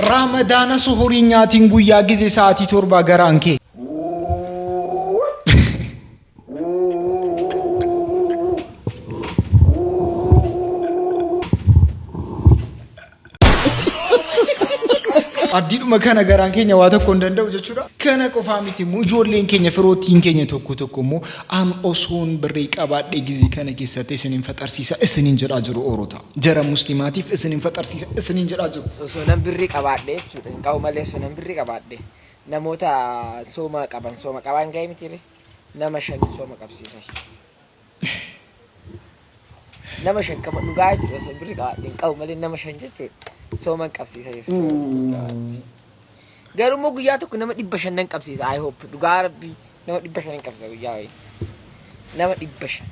Ramadana suhurii nyaatiin guyyaa ጊዜ sa'aatii 7 garaan kee. Addiidhuma kana garaan keenya waa tokko hin danda'u jechuudha. Kana qofaa miti ijoolleen keenya firootiin keenya tokko immoo an osoon birrii qabaadhee gizii kana keessatti isiniin faxarsiisa isiniin jedhaa jiru oorota. Jara muslimaatiif isiniin faxarsiisa isiniin jedhaa jiru. Sonan birrii qabaadhee jechuudha. Qabu malee sonan birrii qabaadhee namoota sooma qaban ga'ee miti nama shan sooma qabsiisa. Nama shan kama dhugaa jechuudha son birrii qabaadhee qabu malee nama shan jechuudha. Soman qabsiisa jechuudha. Garuu guyyaa tokko nama 500 qabsiisa. I hope dhugaa rabbi nama 500 qabsiisa guyyaa wayii. Nama 500.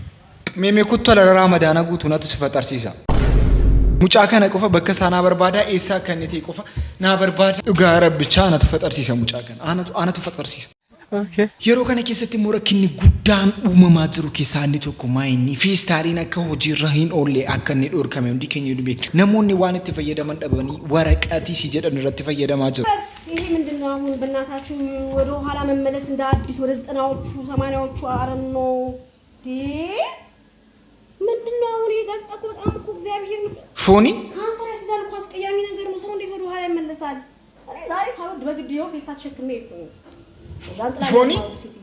Meemee kuttola Ramadana guutuunatu si faxarsiisa. Mucaa kana qofa bakka saanaa barbaadaa eessaa kan ta'e qofa naa barbaada. Dhugaa rabbicha anatu faxarsiisa mucaa kana. Anatu faxarsiisa. Okay. Yeroo kana keessatti rakkinni guddaan uumamaa jiru keessaa inni tokko maayinni feestaaliin akka hojiirra hin oolle akka inni dhorkame hundi keenya ni beekna. Namoonni waan itti fayyadaman dhabanii waraqaatii si jedhan irratti fayyadamaa jiru. ይሄ ምንድነው አሁን በእናታችሁ ወደ ኋላ መመለስ እንደ አዲስ ወደ 90ዎቹ 80ዎቹ አረን ነው ዲ ምንድነው አሁን የጋዜጣ እኮ በጣም እኮ እግዚአብሔር ፎኒ ካንሰር ያስይዛል እኮ አስቀያሚ ነገር ነው። ሰው እንዴት ወደ ኋላ ይመለሳል? እኔ ዛሬ ሳልወድ በግዴው ፌስታ ተሸክሜ ፎኒ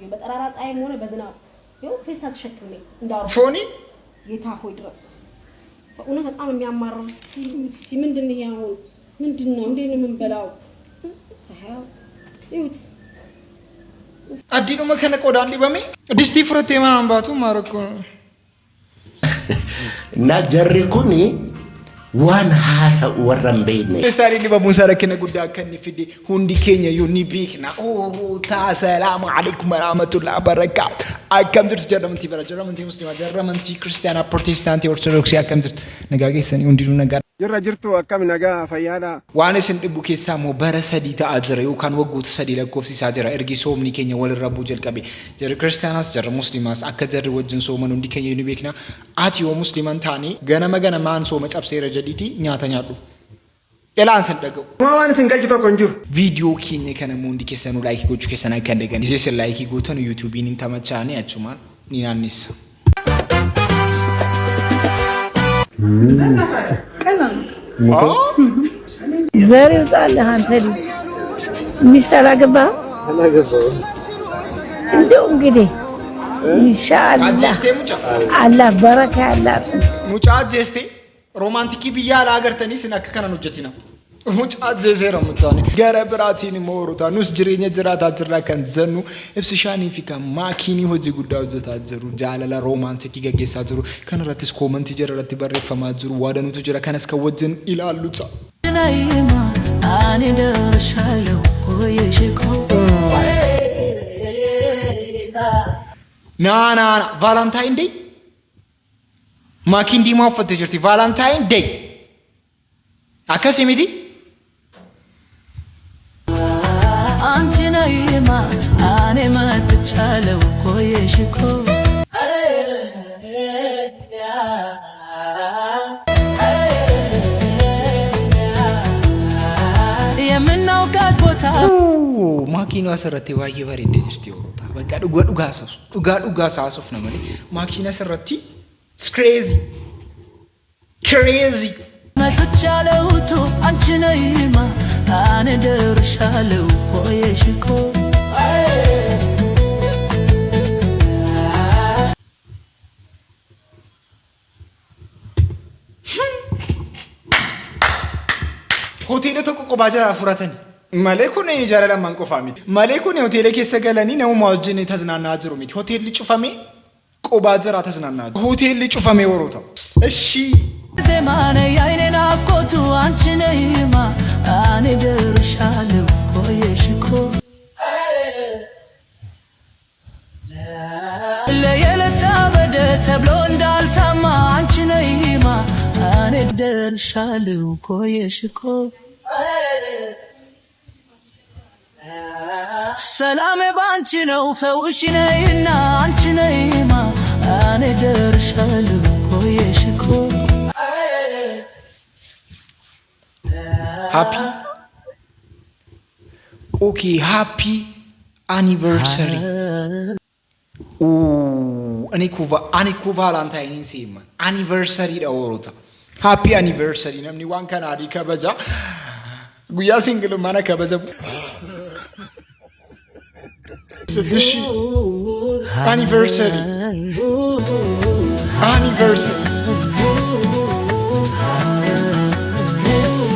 በጠራራ ፀሐይም ሆነ በዝናብ ይኸው ፌስታ ተሸክሜ እንዳሩ ፎኒ ጌታ ሆይ ድረስ በእውነት በጣም የሚያማርር እስቲ ምንድነው ይሄ አሁን ምንድነው እንዴ ነው የምንበላው? ታው ይሁት አዲኑ መከነ ቆዳ እንዲ በሜ ዲስቲ ፍረቴ ማን ባቱ ማረኮ እና ጀሪኩኒ waan haasa warran beekne feestaaliin dhibamuun isaa rakkina guddaa akka inni fide hundi keenya yoo ni beekna. Assalaamu alaikum warahmatullahi wabarakatuh. Akkam jirtu jarramantii bara jarramantii muslimaa jarramantii kiristaanaa prootestaantii ortodoksii akkam jirtu nagaa keessanii hundinuu nagaa jirra jirtu akkam nagaa fayyaadha. Waan isin dhibbu keessaa immoo bara 3 ta'aa jira yookaan waggoota 3 lakkoofsisaa jira ergi soomni keenya walirra bu'uu jalqabe. Jarri kiristaanaas jarri muslimaas akka jarri wajjin sooman hundi keenya ni beekna. Ati yoo musliman taane ganamaan sooma cabseera jedhiti nyaata nyaadhu. Elaan san dhaga'u. Waan isin qalchi tokko hin jiru. Viidiyoo keenya kana immoo hundi keessanuu laayikii gochuu keessan akka hin dagan. Isee sin laayikii gootan yuutuubiin hin tamachaane achumaan ni naannessa. ዛሬ ወጣለህ አንተ ልጅ ሚስት አላገባህም? አላገባሁም። እንደው እንግዲህ ኢንሻአላህ አላህ በረካ ያላት ሙጫ ጀስቴ ሮማንቲክ ቢያ ላገርተኒ ስናከ ከነን ወጀቲና ሙጫ ጀዘረ ሙጫኒ ገረ ብራቲን ሞሩታ ኑስ ጅሬኛ ጅራታ ጅራ ከን ዘኑ እብስሻኒ ፊካ ማኪኒ ሆጂ ጉዳው ጀታ ጅሩ ጃለላ ሮማንቲክ ገጌሳ ጅሩ ከነራትስ ኮመንት ጀረራት በረፈማ ጅሩ ዋደኑቱ ጅራ ከነስከ ወጅን ኢላሉታ ናይማ አኔ ደርሻለሁ ቆየሽኮ ና ቫላንታይን ዴይ ማኪን ዲማ ፈተ ጅርቲ ቫላንታይን ዴይ አከሲሚቲ አንቺ ነይማ አኔ መጥቻለሁ ቆየሽኮ የምናውቃት ቦታ ማኪና ሰረቴ ዋዬ በሬ እንደጅርቲ ወሮታ በቃ ዱጋ ሳሶፍ ነው ማለት ማኪና ሰረቲ it's crazy መጥቻለሁ ቱ አንቺ ነይማ አኔ ደርሻለሁ ቆየሽኮ ሆቴል ተቆቆ ባጃ ፍራተን ማለኩን የጃራላ ማንቆፋሚት ማለኩን ሆቴል ከሰገለኒ ነው ማውጅን ተዝናና አጅሩሚት ሆቴል ሊጩፋሜ ቆባጀራ ተዝናና ሆቴል ሊጩፋሜ ወሮታ እሺ ዘማነ ያይኔና አፍቆቱ አንቺ ነይማ አኔ ደርሻለሁ ቆየሽኮ ለየለታ በደ ተብሎ እንዳልታማ አንቺ ነይማ አኔ ደርሻለሁ ቆየሽኮ ሰላም ባንቺ ነው ፈውሽ ነይና አንቺ ነይማ አኔ ደርሻለሁ ቆየሽኮ ሃፒ Okay, happy anniversary. Ani ko Valentine sima. Anniversary da orota. Happy anniversary. Namni waan kana adi kabaja. Guyyaa single mana kabaja. Sadishi. Anniversary. Anniversary.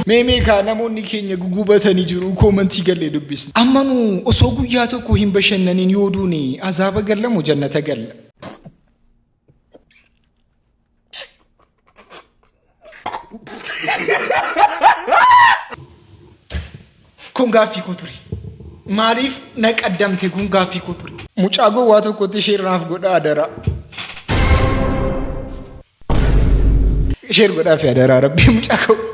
Meme ka namoonni keenya gugubatanii jiru komentii galee dubbisna. Ammanu osoo guyyaa tokko hin bashannaniin yooduuni azaaba gallamu jannata galla. Kun gaaffii koo ture. Maaliif na qaddamte kun gaaffii koo ture. Mucaa gowwaa tokkotti isheerraaf godha adara. Isheer godhaa fi adara rabbii mucaa gowwaa.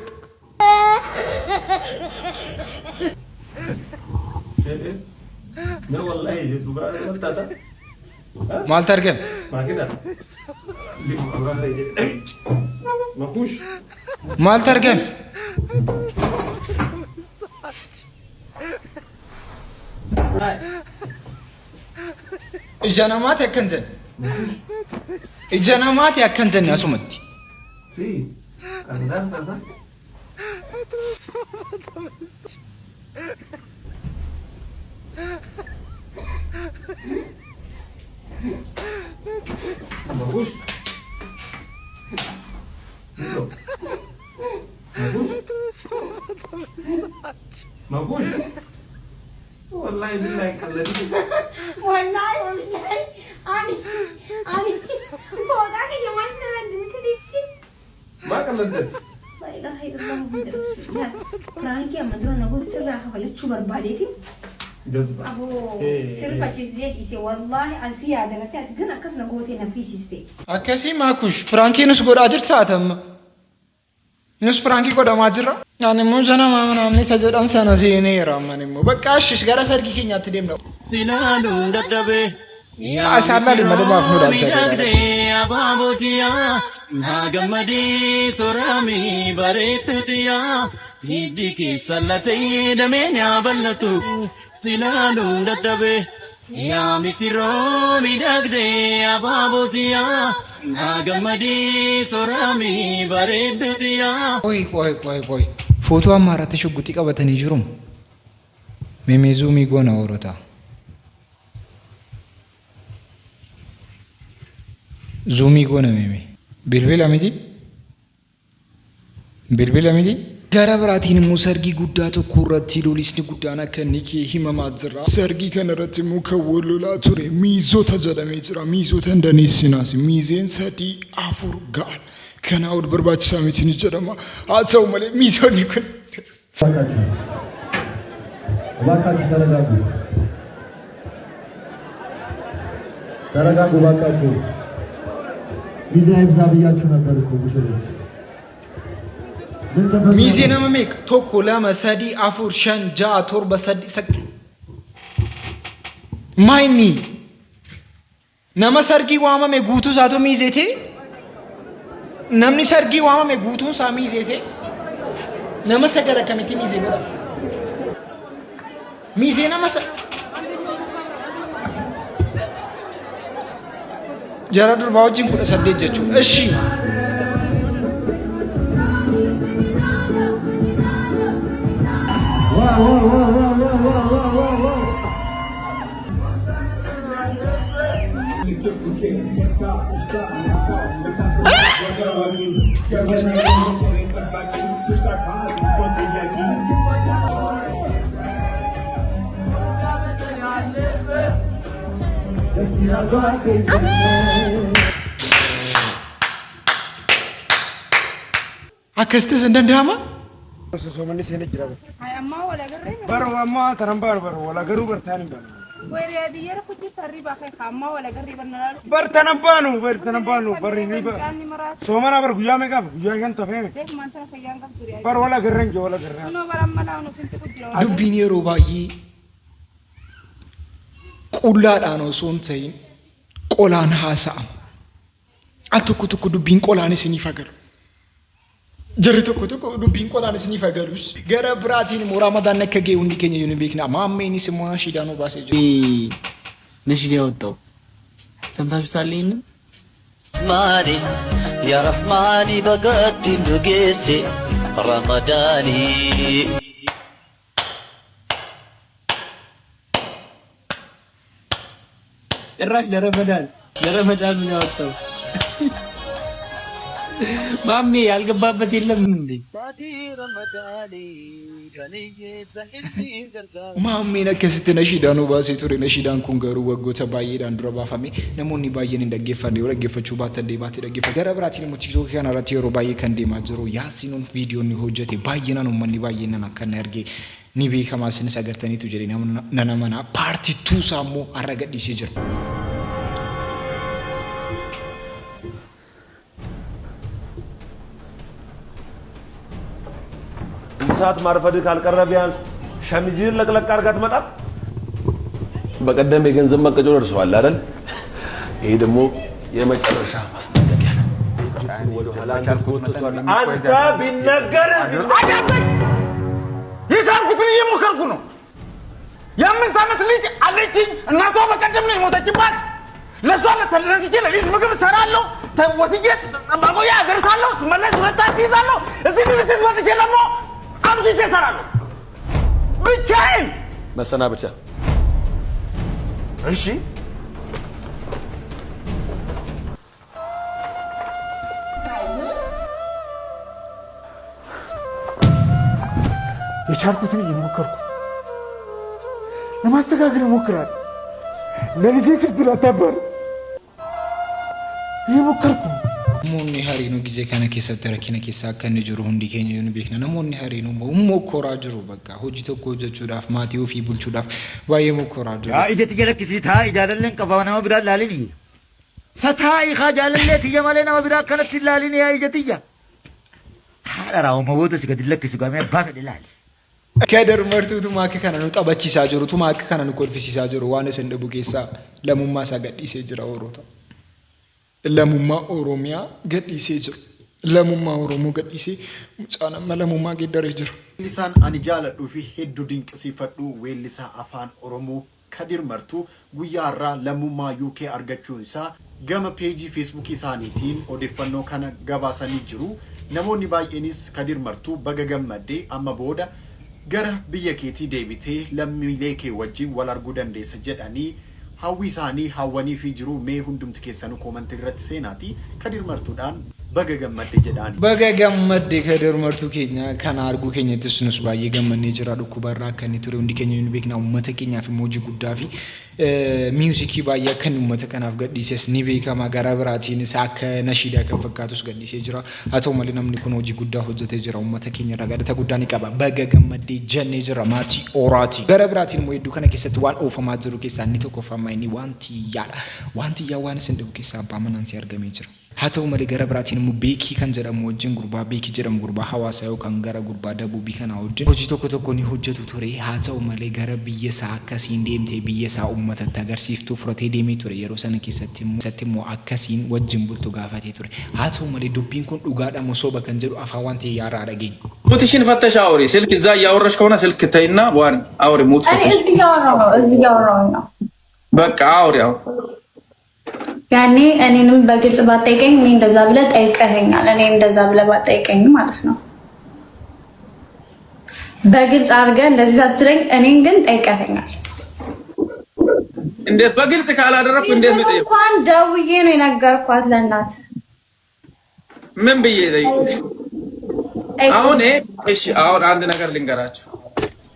No wallahi jitu ba wanta sa Maal targam? makina limu wallahi makush Maal targam? Ijanamaati akkan jen. Ijanamaati akkan jen asumatti. si kandan sa Makush. Makush. Wallahi billahi kalladi. Wallahi ani boga ke jaman na dinka dipsi. Ma kalladi. La ilaha illallah muhammad rasulullah. Quran ki amadro nago sirra khawalchu barbadeti. Jazba. Abo sirfa chizjet ise wallahi ansi yaadalati gana kasna gote nafisiste. Akkasii maakush pirankii nus godhaa jirta atamma. Nus pirankii godhamaa jirra. Ani immoo janamaa namni isa jedhan sana seeneera amman immoo bakka ashis gara sargii keenyaatti deemna. Sinaanuun dadhabee Asaalaa dhimma dhibaaf nu dhaabdate. Abaabotiyaa naa gammadee soraamii bareettutiyaa hiddi keessa latee damee naa bal'atu sinaanuun dadhabee yaa misirroo miidhagdee abaabotiyaa naa gammadee soraamii bareettutiyaa. Qoy. Footoo amma irratti shugguxii qabatanii jiru. Mimii zuumii goona oolota. Zuumii goona mimii. Bilbila miti? Gara biraatiin immoo sargii guddaa tokko irratti loolisni guddaan akka inni kee himamaa jira. Sargii kana irratti immoo kan wal lolaa ture miizota jedhamee jira. Miizota hin daneessinaas miizeen 3-4 ga'a. Kana ol barbaachisaa miti ni jedhama. Haa ta'u malee miizonni kun. Ebaakaችሁ ተረጋጉ እባካችሁ። ሚዜ ይብዛ ብያችሁ ነበር እኮ ሙሽሮች። ሚዜ nama meeqa? 1 2 3 4 5 6 7 8 Maayini nama sargii waamame guutuu isaatu miizeete? Namni sargii waamame guutuun isaa miizeete? Nama sagala kamitti miizee godha? Miizee nama jara durbaa wajjin 18 jechuudha. Eshi akkasitti sin danda'ama? Sosomanni seenaa jira. Bara ammaa tanan baanu bara wala garuu bartaan hin baanu. Bartanan baanu barri ni ba. Soomana bar guyyaa meeqa guyyaa kan tofee. Bar wala garran je wala garran. Dubbiin yeroo baay'ee qullaadhaan osoo hin ta'in qolaan haasa'ama. Al tokko dubbiin qolaan isiniif agaru. Jarri tokko dubbiin qolaanis ni fagalus. Gara biraatiin immoo Ramadaan akka ga'e hundi keenya yoo beekna. Maammeenis immoo nashiidaan baasee jira. ነሽዳ ያወጣው ሰምታችሁታል? ይሄንን ማኒ ያ ረህማኒ በገድ ንጌሴ ረመዳኒ ጭራሽ ለረመዳን ነው ያወጣው። ማሜ ያልገባበት የለም እንዴ? Maammeen akkasitti nashiidaan baasee ture. Nashiidaan kun garuu waggoota baay'eedhaan dura baafame. Namoonni baay'een hin dhaggeeffanne yoo dhaggeeffachuu baattan deebaatti dhaggeeffatu. Gara biraatiin immoo tiiktookii kana irratti yeroo baay'ee kan deemaa jiru Yaasiin viidiyoon hojjete baay'inaan uummanni baay'inaan akka inni argee ni beekamaa. Isinis agartaniitu jedhee nana manaa paartii 2 isaa immoo har'a gadhiisee jira. ሰዓት ማርፈድ ካልቀረ ቢያንስ ሸሚዝን ለቅለቅ አድርጋ ትመጣ። በቀደም የገንዘብ መቀጮ ደርሰዋል አይደል? ይሄ ደግሞ የመጨረሻ ማስጠንቀቂያ ነው። አንተ ቢነገር የሳምኩትን እየሞከርኩ ነው። የ5 ዓመት ልጅ አለችኝ። እናቷ በቀደም ነው የሞተችባት። ለሷ ለተለንትቼ ለሊት ምግብ እሰራለሁ፣ ወስጄ በቆያ አደርሳለሁ፣ ስመለስ ሁለት ታክሲ ይዛለሁ። እዚህ ቤት ወጥቼ ደግሞ አምሽቼ እሰራለሁ ብቻዬን። መሰናበቻ እሺ የቻልኩትን እየሞከርኩ ለማስተካከል እሞክራለሁ። ለልጄ ስትል አታባር እየሞከርኩ Namoonni hariinoo ጊዜ kana keessatti rakkina keessa akka inni jiru hundi keenya yoo beekna. Namoonni hariinoo mokkoraa jiru bakka hojii tokko hojjechuudhaaf maatii ofii bulchuudhaaf baay'ee mokkoraa jiru. yaa ija tiyya lakkisii taa ijaalalleen qabaa nama biraa laalini sataa ikaa jaalallee tiyya malee nama biraa akkanatti laalini yaa ija tiyya haadha raawwama booda si gadi lakkisu gamee abbaa fedhe laali. Kadar martuutu maaka kana nu taphachiisaa jiru tu maaka kana nu kolfisiisaa jiru waan isin dhabu keessaa lammummaa isaa gadhiisee jira Oroota. Lammummaa Oromiyaa gadhiisee jira. Lammummaa Oromoo gadhiisee mucaan amma lammummaa geeddaree jira. Weellisaan ani jaaladhuu fi hedduu dinqisiifadhu weellisaa afaan Oromoo Kadir Martuu guyyaa irraa lammummaa UK argachuun isaa gama peejii Facebook isaaniitiin odeeffannoo kana gabaasanii jiru. Namoonni baay'eenis Kadir Martuu baga gammaddee amma booda gara biyya keetii deebitee lammiilee kee wajjin wal arguu dandeessa jedhanii hawwii isaanii hawwanii fi jiru. Mee hundumti keessanuu koomentii irratti seenaatii Kadir Martuudhaan baga gammadde jedhaani. Baga gammadde Kadir Martuu keenya kana arguu keenyattis nus baay'ee gammannee jira. Dhukkubarraa akka inni ture hundi keenya ni beekna. Uummata keenyaaf immoo hojii guddaa fi miuuzikii baay'ee akka inni uummata kanaaf gadhiises ni beekama. Gara biraatiinis akka nashiidaa kan fakkaatus gadhiisee jira. Haa ta'u malee namni kun hojii guddaa hojjetee jira. Uummata keenya irraa galata guddaa ni qaba. Baga gammaddee jennee jira maatii Oraati. Gara biraatiin immoo hedduu kana keessatti waan oofamaa jiru keessaa inni tokkoffama inni waantiyyaadha. Waantiyyaa waan isin dhabu keessaa abbaa manaan si argamee jira. Haa ta'u malee gara biraatiin immoo beekii kan jedhamu wajjin gurbaa beekii jedhamu gurbaa hawaasa yookaan gara gurbaa dabuubii kana wajjin hojii tokko ni hojjetu ture. Haa ta'u malee gara biyya isaa akkasiin deemtee biyya isaa uummatatti agarsiiftuu fudhatee deemee ture. Yeroo sana keessatti immoo akkasiin wajjin bultu gaafatee ture. Haa ta'u malee dubbiin kun dhugaadha moo soba kan jedhu afaan waantiyyaarraa dhageenya. ሙትሽን ፈተሽ አውሪ። ስልክ እዛ እያወራሽ ከሆነ ስልክ ተይና ዋን አውሪ። ሙት ፈተሽ እዚህ እያወራሁ ነው። በቃ አውሪ። ያኔ እኔንም በግልጽ ባጠይቀኝ እኔ እንደዛ ብለህ ጠይቀኸኛል። እኔ እንደዛ ብለህ ባጠይቀኝ ማለት ነው። በግልጽ አድርገህ እንደዚህ ሳትለኝ እኔን ግን ጠይቀኸኛል። እንዴት በግልጽ ካላደረኩ እንዴት ነው? እንኳን ደውዬ ነው የነገርኳት ለእናት። ምን ብዬ ጠይቁሽ? አሁን እሺ፣ አሁን አንድ ነገር ልንገራችሁ።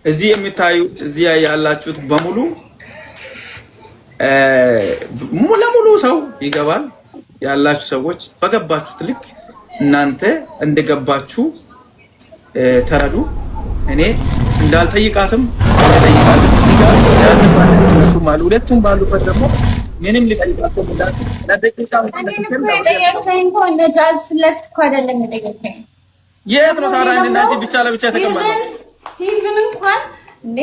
እዚህ የምታዩት እዚህ ያላችሁት በሙሉ ለሙሉ ሰው ይገባል። ያላችሁ ሰዎች በገባችሁት ልክ እናንተ እንደገባችሁ ተረዱ። እኔ እንዳልጠይቃትም እንደጠይቃትም እዚህ ጋር ያዘባ እነሱ ማለት ሁለቱም ባሉበት ደግሞ ምንም ሊጠይቃቸው እንዳት ለደቂቃ የት ነው ታዲያ እንደዚህ ብቻ ለብቻ ተቀመጠ? ኢቭን እንኳን እንዴ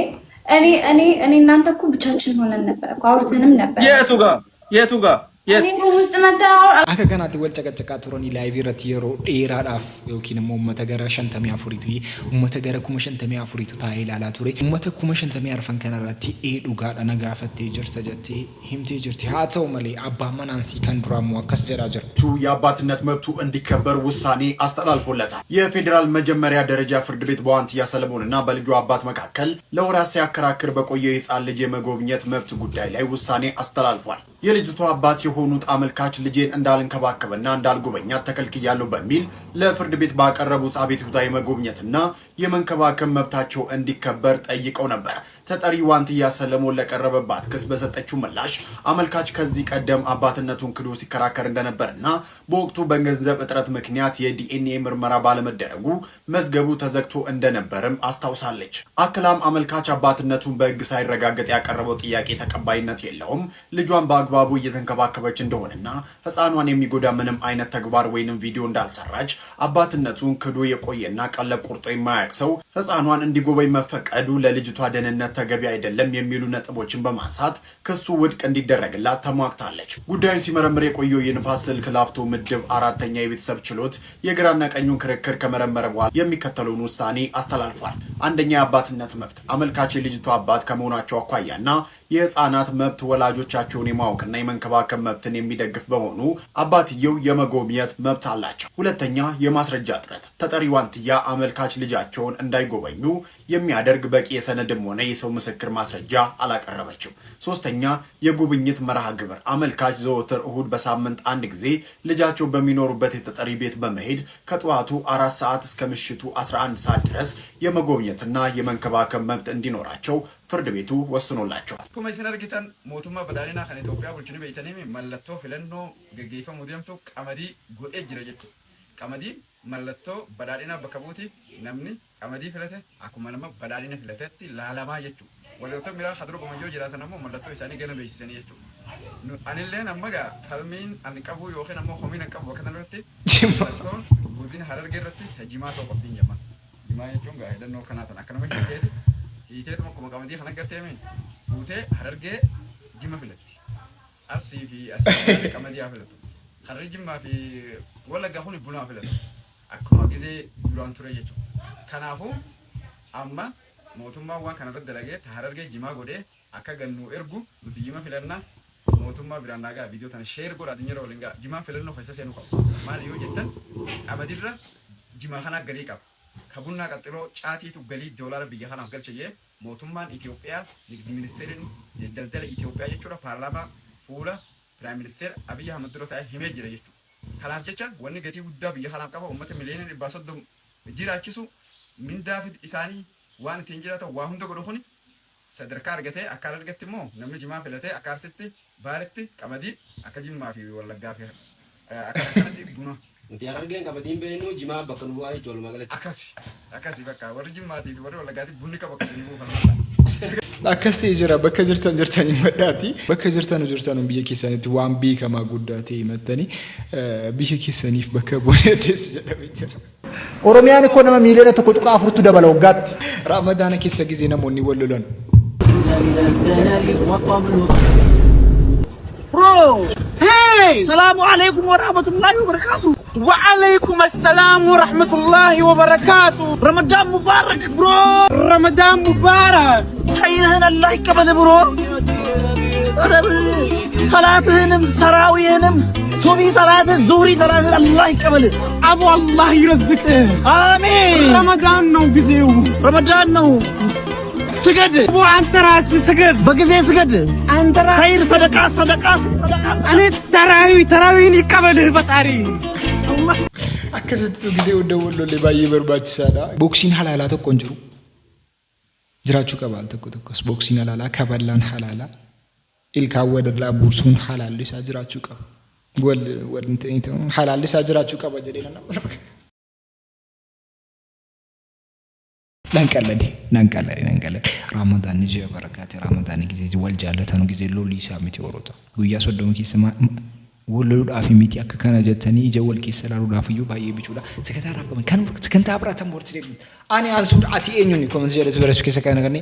እኔ እናንተ እኮ ብቻችን ሆነን ነበር እኮ አውርተንም ነበር። የቱ ጋር እኔ ውስጥ መጣው አከ ከናት ወልጨቀጨቃ ቱሮኒ ላይቭ ረት የሮ ዴራዳፍ ዮኪን ሞመተ ገረ ሸንተሚያ ፉሪቱ ሞመተ ገረ ኩመ ሸንተሚያ ፉሪቱ ታይላላ ቱሬ ሞመተ ኩመ ሸንተሚያ አርፈን ከነራቲ ኤዱጋ ነጋፈቴ ጀርሰ ጀቲ ሂምቴ ጀርቲ ሃተው መሌ አባ መናንሲ ከንድራሙ አከስ ጀራጀር ቱ የአባትነት መብቱ እንዲከበር ውሳኔ አስተላልፎለታል። የፌዴራል መጀመሪያ ደረጃ ፍርድ ቤት በዋንትያ ሰለሞንና በልጁ አባት መካከል ለወራት ሲያከራክር በቆየው የህፃን ልጅ የመጎብኘት መብት ጉዳይ ላይ ውሳኔ አስተላልፏል። የልጅቱ አባት የሆኑት አመልካች ልጄን እንዳልንከባከብና እንዳልጎበኛት ተከልክያለሁ በሚል ለፍርድ ቤት ባቀረቡት አቤቱታ የመጎብኘትና የመንከባከብ መብታቸው እንዲከበር ጠይቀው ነበር። ተጠሪ ዋንትያ ሰለሞን ለቀረበባት ክስ በሰጠችው ምላሽ አመልካች ከዚህ ቀደም አባትነቱን ክዶ ሲከራከር እንደነበርና በወቅቱ በገንዘብ እጥረት ምክንያት የዲኤንኤ ምርመራ ባለመደረጉ መዝገቡ ተዘግቶ እንደነበርም አስታውሳለች። አክላም አመልካች አባትነቱን በሕግ ሳይረጋገጥ ያቀረበው ጥያቄ ተቀባይነት የለውም፣ ልጇን በአግባቡ እየተንከባከበች እንደሆነና ህፃኗን የሚጎዳ ምንም አይነት ተግባር ወይንም ቪዲዮ እንዳልሰራች፣ አባትነቱን ክዶ የቆየና ቀለብ ቆርጦ የማያውቅ ሰው ህፃኗን እንዲጎበኝ መፈቀዱ ለልጅቷ ደህንነት ተገቢ አይደለም የሚሉ ነጥቦችን በማንሳት ክሱ ውድቅ እንዲደረግላት ተሟግታለች። ጉዳዩን ሲመረምር የቆየው የንፋስ ስልክ ላፍቶ ምድብ አራተኛ የቤተሰብ ችሎት የግራና ቀኙን ክርክር ከመረመረ በኋላ የሚከተለውን ውሳኔ አስተላልፏል። አንደኛ፣ የአባትነት መብት አመልካች የልጅቷ አባት ከመሆናቸው አኳያና የህፃናት መብት ወላጆቻቸውን የማወቅና የመንከባከብ መብትን የሚደግፍ በመሆኑ አባትየው የመጎብኘት መብት አላቸው። ሁለተኛ፣ የማስረጃ እጥረት ተጠሪ ዋንትያ አመልካች ልጃቸውን እንዳይጎበኙ የሚያደርግ በቂ የሰነድም ሆነ የሰው ምስክር ማስረጃ አላቀረበችም። ሶስተኛ፣ የጉብኝት መርሃ ግብር አመልካች ዘወትር እሁድ በሳምንት አንድ ጊዜ ልጃቸው በሚኖሩበት የተጠሪ ቤት በመሄድ ከጠዋቱ 4 ሰዓት እስከ ምሽቱ 11 ሰዓት ድረስ የመጎብኘትና የመንከባከብ መብት እንዲኖራቸው ፍርድ ቤቱ ወስኖላቸዋል። ኩመይሰነር ጊታን ሞቱማ በዳሊና ከነ ኢትዮጵያ ቡልቹኒ በይተኔ መለቶ ፍለኖ ገገይፈ ሙዲምቶ ቀመዲ ጎዴ ጅረጀት ቀመዲ መለቶ በዳሊና በከቡቲ ነምኒ ቀመዲ ፍለተ አኩመለማ በዳሊና ፍለተቲ ላላማ የቹ ወለቶ ሚራ ሀድሮ ቆመጆ ጅራተነሞ መለቶ ኢሳኒ ገነ በይሰኒ የቹ አንለን አመጋ ተልሚን አንቀቡ ዮኸን አሞ ሆሚን አንቀቡ ወከተነረቲ ጂማቶን ጉዲን ሀረርገረቲ ተጂማቶ ቆብዲን ጀማ ጂማ የቹን ጋር ሄደኖ ከናተና ከነመ ሄደ ይቴት መቆ መቀመዲ ከነገርቴ ምን ጉቴ ሀረርገ ጂማ ፍለቲ አርሲ ፊ አስቲ ቀመዲ አፍለቱ ኸረጅማ ፊ ወለጋ ሁኒ ቡና ፍለቱ akkuma gisee duraan ture jechuudha. Kanaafuu amma mootummaan waan kana irratti dalagee Harargee jimaa godhee akka gannu ergu nuti jima filannaa mootummaa biraan naagaa viidiyoo tana sheer godhaa addunyaa waliin gaa jimaan filannoo keessa seenuu qabu. Maal yoo jettan qabadirra jimaa kana galii qaba. Kabunnaa qaxxiloo caatiitu galii doolaara biyya kanaaf galcha jee mootummaan Itoophiyaa ministeerin daldala Itoophiyaa jechuudha paarlaamaa fuula piraayim ministeer Abiyyi Ahmad dura ta'ee himee jira jechuudha. Kanaaf jecha wanni gatii guddaa biyya kanaaf qaba uummata miliyoona 130 jiraachisu mindaafit isaanii waan ittiin jiraatan waa hunda godhu kuni sadarkaa argatee akka argatti immoo namni jimaa filatee akka arsitti baaletti qamadii akka jimmaa fi wallaggaa fi akka kanatti buna nuti argeen qabadiin beenu jimaa bakka nu bu'aa jechuudha magalatti akkasi bakka warri jimmaatii fi warri wallaggaatti bunni qaba akkasii buufan akkasti jira bakka jirtan maddaati bakka jirtan biyya keessanitti waan beekamaa guddaa ta'e himattanii biyya keessaniif bakka bonedes jedhamee jira. Oromiyaan እኮ nama miiliyoona tokko tuqaa afurtu dabala waggaatti. Ramadaana keessa gisee namoonni wal lolan. Bro, hey, salamu alaikum wa rahmatullahi wa barakatuh. وعليكم السلام ورحمة الله وبركاته. رمضان مبارك برو. رمضان مبارك. خيرهن الله يقبل برو. صلاتهنم تراويهنم صوبي صلاة زوري صلاة الله يقبل. أبو الله يرزقه. آمين. رمضان نو جزيو. رمضان نو. سجد. أبو أنت راس سجد. بجزي سجد. أنت راس. خير صدقة صدقة. أنا تراوي يقبل بطاري. akkasitti gisee waldawwallolle baay'ee barbaachisaadha. Boksiin halaalaa tokko hin jiru. Jiraachuu qaba tokkos boksiin halaalaa kaballaan halaalaa ilkaan walirraa buusuun halaalli isaa jiraachuu qaba. Halaalli isaa jiraachuu qaba jedhee nama. Nanqallade. Ramadaan ji'a barakaate Ramadaan gisee wal jaallatan gisee lolli isaa miti warota. Guyyaa 30 keessa ወለሉዳፍ ሚቲ አከከና ጀተኒ ጀወል ከሰላሉ ዳፍዩ ባየ ቢቹላ ሰከታራ ከመ ከን ሰከንታ አብራተም ወርት አኒ አንሱ አቲ ኤኙኒ ኮመንት ጀለስ በረስ ከሰከና ገኒ